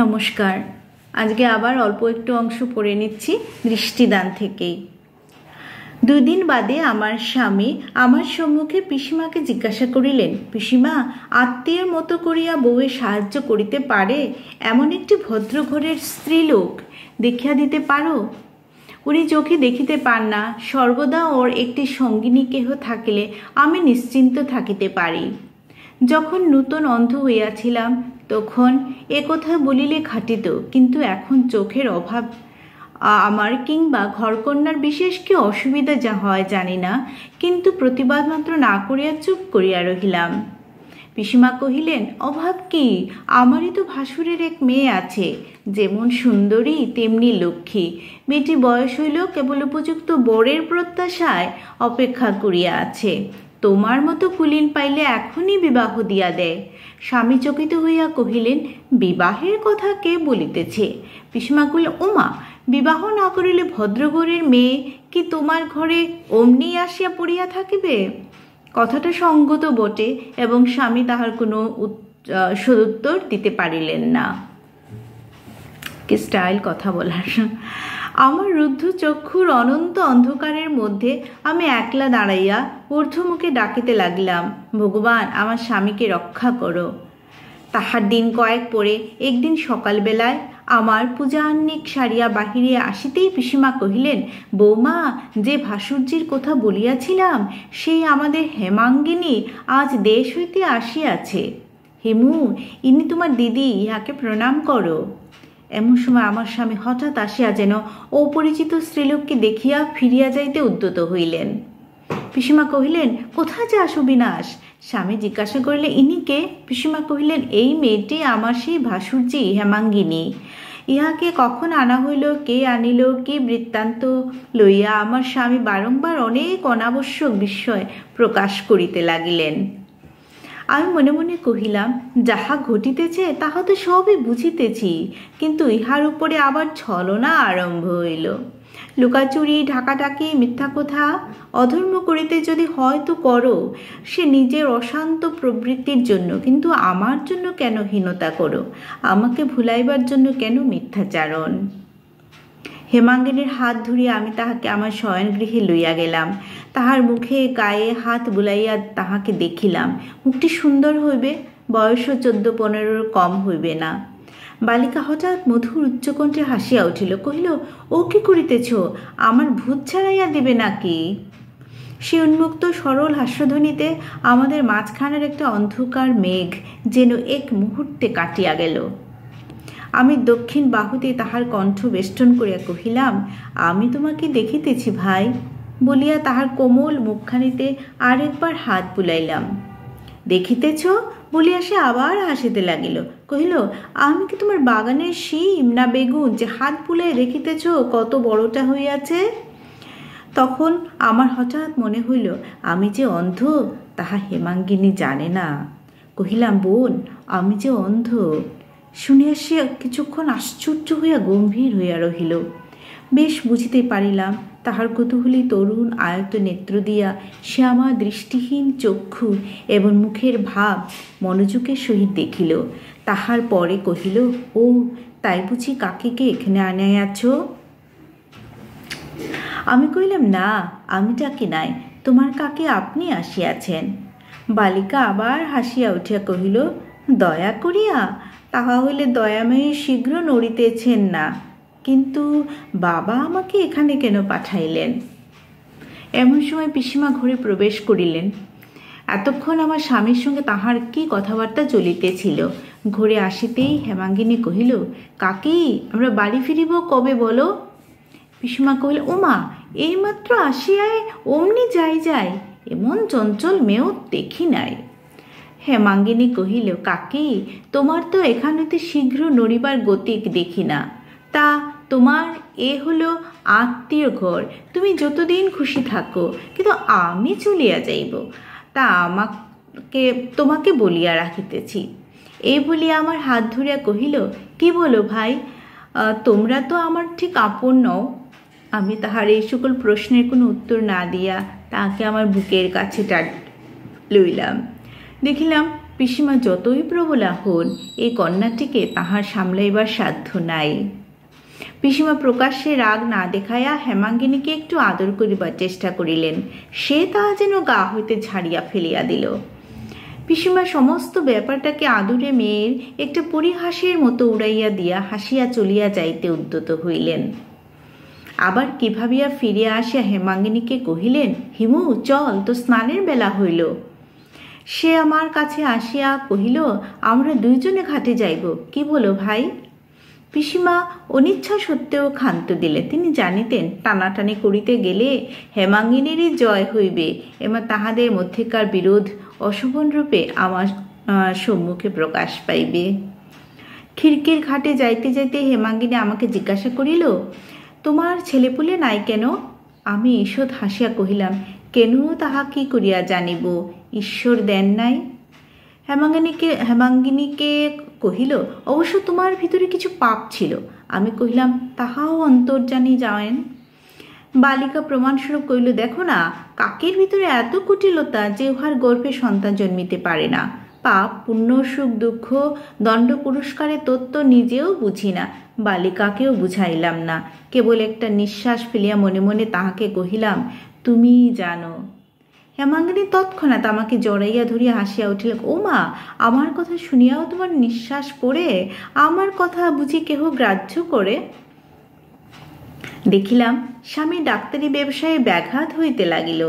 নমস্কার। আজকে আবার অল্প একটু অংশ পড়ে নিচ্ছি দৃষ্টিদান থেকেই। 2 দিন বাদে আমার স্বামী আমার সম্মুখে পিসিমাকে জিজ্ঞাসা করিলেন, পিসিমা, আত্মীয়ের মতো করিয়া বউয়ে সাহায্য করিতে পারে এমন একটি ভদ্র ঘরের স্ত্রীলোক দেখিয়া দিতে পারো? উনি চোখে দেখিতে পান না, সর্বদা ওর একটি সঙ্গিনী কেহ থাকিলে আমি নিশ্চিন্ত থাকিতে পারি। যখন নূতন অন্ধ হইয়াছিলাম তখন এ কথা বলিলে খাটিত, কিন্তু এখন চোখের অভাব আমার কিংবা ঘরকন্যার বিশেষ কি অসুবিধা যা হয় জানি না, কিন্তু প্রতিবাদ মাত্র না করিয়া চুপ করিয়া রহিলাম। পিসিমা কহিলেন, অভাব কি? আমারই তো ভাসুরের এক মেয়ে আছে, যেমন সুন্দরী তেমনি লক্ষ্মী। মেয়েটি বয়স হইল, কেবল উপযুক্ত বরের প্রত্যাশায় অপেক্ষা করিয়া আছে। তোমার মতো কুলীন পাইলে এখনই বিবাহ দিয়া দেয়। স্বামী চকিত হইয়া কহিলেন, বিবাহের কথা কে বলিতেছে? পিসিমা কহিল, ওমা, বিবাহ না করিলে ভদ্রঘরের মেয়ে কি তোমার ঘরে অমনি আসিয়া পড়িয়া থাকিবে? কথাটা সঙ্গত বটে, এবং স্বামী তাহার কোনো সদুত্তর দিতে পারিলেন না। কি স্টাইল কথা বলার! আমার রুদ্ধ চক্ষুর অনন্ত অন্ধকারের মধ্যে আমি একলা দাঁড়াইয়া ঊর্ধ্বমুখে ডাকিতে লাগিলাম, ভগবান, আমার স্বামীকে রক্ষা করো। তাহার দিন কয়েক পরে একদিন সকালবেলায় আমার পূজান্নিক সারিয়া বাহিরে আসিতেই পিসিমা কহিলেন, বৌমা, যে ভাসুরজির কথা বলিয়াছিলাম সেই আমাদের হেমাঙ্গিনী আজ দেশ হইতে আসিয়াছে। হেমু, ইনি তোমার দিদি, ইহাকে প্রণাম করো। এমন সময় আমার স্বামী হঠাৎ আসিয়া যেন অপরিচিত স্ত্রীলোককে দেখিয়া ফিরিয়া যাইতে উদ্যত হইলেন। পিসিমা কহিলেন, কোথায় যাস অবিনাশ? স্বামী জিজ্ঞাসা করিলে, ইনি কে? পিসিমা কহিলেন, এই মেয়েটি আমার সেই ভাসুরজি হেমাঙ্গিনী। ইহাকে কখন আনা হইল, কে আনিল, কি বৃত্তান্ত লইয়া আমার স্বামী বারংবার অনেক অনাবশ্যক বিস্ময় প্রকাশ করিতে লাগিলেন। আমি মনে মনে কহিলাম, যাহা ঘটিতেছে তাহা তো সবই বুঝিতেছি, কিন্তু ইহার উপরে আবার ছলনা আরম্ভ হইল। লুকাচুরি, ঢাকাঢাকি, মিথ্যা কথা। অধর্ম করিতে যদি হয় তো করো, সে নিজের অশান্ত প্রবৃত্তির জন্য, কিন্তু আমার জন্য কেন হীনতা করো? আমাকে ভুলাইবার জন্য কেন মিথ্যাচারণ? হেমাঙ্গিনীর হাত ধরিয়া আমি তাহাকে আমার শয়নগৃহে লইয়া গেলাম। তাহার মুখে গায়ে হাত বুলাইয়া তাহাকে দেখিলাম। মুখটি সুন্দর হইবে, বয়সও 14-15 কম হইবে না। বালিকা হঠাৎ মধুর উচ্চকণ্ঠে হাসিয়া উঠিল, কহিল, ও কি করিতেছ? আমার ভূত ছাড়াইয়া দিবে নাকি? সে উন্মুক্ত সরল হাস্যধ্বনিতে আমাদের মাঝখানের একটা অন্ধকার মেঘ যেন এক মুহূর্তে কাটিয়া গেল। আমি দক্ষিণ বাহুতে তাহার কণ্ঠ বেষ্টন করিয়া কহিলাম, আমি তোমাকে দেখিতেছি ভাই, বলিয়া তাহার কোমল মুখখানিতে আর একবার হাত বুলাইলাম। দেখিতেছ বলিয়া সে আবার হাসিতে লাগিল, কহিল, আমি কি তোমার বাগানের শিম না বেগুন যে হাত বুলাই দেখিতেছ কত বড়টা হইয়াছে? তখন আমার হঠাৎ মনে হইল, আমি যে অন্ধ তাহা হেমাঙ্গিনী জানে না। কহিলাম, বোন, আমি যে অন্ধ। শুনিয়া সে কিছুক্ষণ আশ্চর্য হইয়া গম্ভীর হইয়া রহিল। বেশ বুঝিতে পারিলাম তাহার কৌতূহলী তরুণ আয়ত নেত্র দিয়া সে আমার দৃষ্টিহীন চক্ষু এবং মুখের ভাব মনোযোগের সহিত দেখিল। তাহার পরে কহিল, ও তাই বুঝি কাকিকে এখানে আনাইয়াছ? আমি কহিলাম, না, আমি ডাকি নাই, তোমার কাকে আপনি আসিয়াছেন। বালিকা আবার হাসিয়া উঠিয়া কহিল, দয়া করিয়া? তাহা হইলে দয়াময়ী শীঘ্র নড়িতেছেন না, কিন্তু বাবা আমাকে এখানে কেন পাঠাইলেন? এমন সময় পিসিমা ঘরে প্রবেশ করিলেন। এতক্ষণ আমার স্বামীর সঙ্গে তাহার কি কথাবার্তা চলিতেছিল। ঘরে আসিতেই হেমাঙ্গিনী কহিল, কাকি, আমরা বাড়ি ফিরিব কবে বলো? পিসিমা কহিল, ওমা, এইমাত্র আসিয়ায় অমনি যাই, এমন চঞ্চল মেয়েও দেখি নাই। হেমাঙ্গিনী কহিল, কাকি, তোমার তো এখান হইতে শীঘ্র নড়িবার গতিক দেখি না। তা তোমার এ হলো আত্মীয় ঘর, তুমি যতদিন খুশি থাকো, কিন্তু আমি চলিয়া যাইব, তা তোমাকে বলিয়া রাখিতেছি। এই বলিয়া আমার হাত ধরিয়া কহিল, কি বলো ভাই, তোমরা তো আমার ঠিক আপন নও। আমি তাহার এই সকল প্রশ্নের কোনো উত্তর না দিয়া তাকে আমার বুকের কাছে লইলাম। দেখিলাম পিসিমা যতই প্রবলা হন, এই কন্যাটিকে তাহার সামলাইবার সাধ্য নাই। পিসিমা প্রকাশ্যে রাগ না দেখাইয়া হেমাঙ্গিনীকে একটু আদর করিবার চেষ্টা করিলেন। সে তাহা যেন গা হইতে ঝাড়িয়া ফেলিয়া দিল। পিসিমা সমস্ত ব্যাপারটাকে আদুরে মেয়ের একটা পরিহাসের মতো উড়াইয়া দিয়া হাসিয়া চলিয়া যাইতে উদ্যত হইলেন। আবার কি ভাবিয়া ফিরিয়া আসিয়া হেমাঙ্গিনীকে কহিলেন, হিমু চল, তো স্নানের বেলা হইল। সে আমার কাছে আসিয়া কহিল, আমরা দুইজনে ঘাটে যাইব, কি বলো ভাই? পিসিমা অনিচ্ছা সত্ত্বেও ক্ষান্ত দিলেন। তিনি জানিতেন টানাটানি করিতে গেলে হেমাঙ্গিনীরই জয় হইবে এবং তাহাদের মধ্যেকার বিরোধ অশোভন রূপে আমার সম্মুখে প্রকাশ পাইবে। খিড়কির ঘাটে যাইতে যাইতে হেমাঙ্গিনী আমাকে জিজ্ঞাসা করিল, তোমার ছেলেপুলে নাই কেন? আমি ঈষৎ হাসিয়া কহিলাম, কেন তাহা কি করিয়া জানিব, ঈশ্বর দেন নাই। হেমাঙ্গিনীকে কহিল, অবশ্য তোমার ভিতরে কিছু পাপ ছিল। আমি কহিলাম, তাহাও অন্তর্জানি জানেন। বালিকা প্রমাণস্বরূপ কহিল, দেখো না, কাকের ভিতরে এত কুটিলতা যে উহার গর্ভে সন্তান জন্মিতে পারে না। পাপ পুণ্য সুখ দুঃখ দণ্ড পুরস্কারের তত্ত্ব নিজেও বুঝি না, বালিকাকেও বুঝাইলাম না। কেবল একটা নিঃশ্বাস ফেলিয়া মনে মনে তাহাকে কহিলাম, তুমিই জানো। হেমাঙ্গিনী তৎক্ষণাৎ আমাকে জড়াইয়া ধরিয়া হাসিয়া উঠিল, ও মা, আমার কথা শুনিয়াও তোমার নিঃশ্বাস পড়ে? আমার কথা বুঝি কেহ গ্রাহ্য করে? দেখিলাম স্বামী ডাক্তারি ব্যবসায়ে ব্যাঘাত হইতে লাগিল।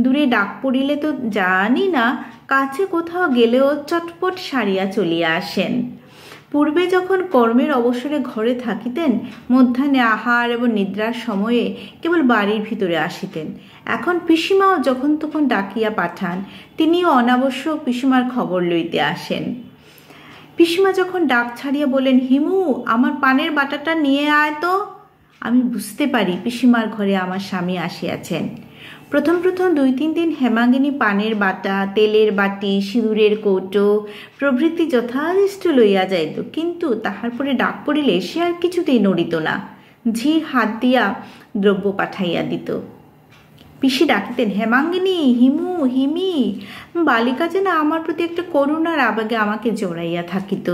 দূরে ডাক পড়িলে তো জানি না, কাছে কোথাও গেলেও চটপট সারিয়া চলিয়া আসেন। পূর্বে যখন কর্মের অবসরে ঘরে থাকিতেন, মধ্যাহ্নে আহার এবং নিদ্রার সময়ে কেবল বাড়ির ভিতরে আসিতেন। এখন পিসিমাও যখন তখন ডাকিয়া পাঠান, তিনিও অনাবশ্যক পিসিমার খবর লইতে আসেন। পিসিমা যখন ডাক ছাড়িয়া বলেন, হিমু আমার পানের বাটাটা নিয়ে আয় তো, আমি বুঝতে পারি পিসিমার ঘরে আমার স্বামী আসিয়াছেন। প্রথম 2-3 দিন হেমাঙ্গিনী পানের বাটা, তেলের বাটি, সিঁদুরের কৌটো প্রভৃতি যথাযথ লইয়া যাইত, কিন্তু তাহার পরে ডাক পড়িলে সে আর কিছুতেই নড়িত না, ঝির হাত দিয়া দ্রব্য পাঠাইয়া দিত। পিসি ডাকিতেন, হেমাঙ্গিনী, হিমু, হিমি। বালিকা যেন আমার প্রতি একটা করুণার আবেগে আমাকে জড়াইয়া থাকিত।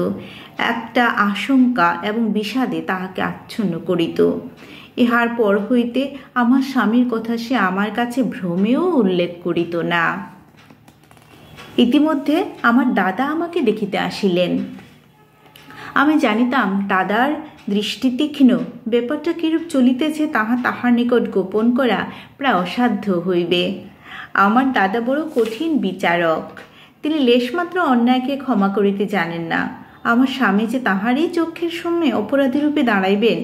একটা আশঙ্কা এবং বিষাদে তাহাকে আচ্ছন্ন করিত। ইহার পর হইতে আমার স্বামীর কথা সে আমার কাছে ভ্রমেও উল্লেখ করিত না। ইতিমধ্যে আমার দাদা আমাকে দেখিতে আসিলেন। আমি জানিতাম দাদার দৃষ্টি তীক্ষ্ণ। ব্যাপারটা কিরূপ চলিতেছে তাহার নিকট গোপন করা প্রায় অসাধ্য হইবে। আমার দাদা বড় কঠিন বিচারক। তিনি লেশমাত্র অন্যায়কে ক্ষমা করিতে জানেন না। আমার স্বামী যে তাহারই চক্ষের সামনে অপরাধী রূপে দাঁড়াইবেন,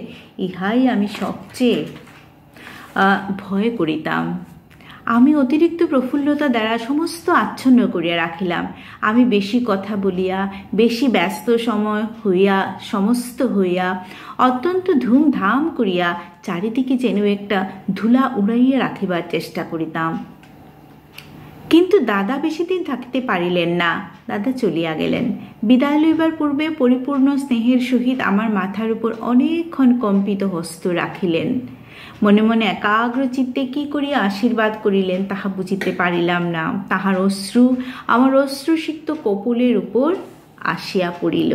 ইহাই আমি সবচেয়ে ভয় করিতাম। আমি অতিরিক্ত প্রফুল্লতা দ্বারা সমস্ত আচ্ছন্ন করিয়া রাখিলাম। আমি বেশি কথা বলিয়া, বেশি ব্যস্ত সময় হইয়া, সমস্ত হইয়া, অত্যন্ত ধুমধাম করিয়া চারিদিকে যেন একটা ধুলা উড়াইয়া রাখিবার চেষ্টা করিতাম। কিন্তু দাদা বেশি দিন থাকিতে পারিলেন না। দাদা চলিয়া গেলেন। বিদায় লইবার পূর্বে পরিপূর্ণ স্নেহের সহিত আমার মাথার উপর অনেকক্ষণ কম্পিত হস্ত রাখিলেন। মনে মনে একাগ্র চিত্তে কি করিয়া আশীর্বাদ করিলেন তাহা বুঝিতে পারিলাম না। তাহার অশ্রু আমার অশ্রুসিক্ত কপোলের উপর আসিয়া পড়িল।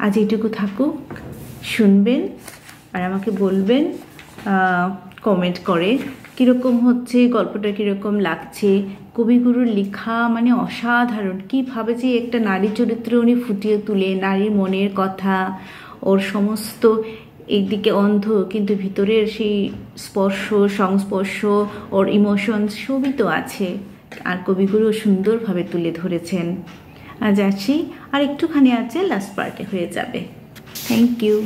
আজ এইটুকু থাকুক। শুনবেন আর আমাকে বলবেন কমেন্ট করে কীরকম হচ্ছে, গল্পটা কীরকম লাগছে। কবিগুরুর লেখা মানে অসাধারণ। কীভাবে যে একটা নারী চরিত্র উনি ফুটিয়ে তুলে, নারীর মনের কথা, ওর সমস্ত একদিকে অন্ধ কিন্তু ভিতরের সেই স্পর্শ সংস্পর্শ, ওর ইমোশনস সবই তো আছে। আর কবিগুরু সুন্দরভাবে তুলে ধরেছেন। আজ আসি, আর একটুখানি আছে, লাস্ট পার্টে হয়ে যাবে। Thank you.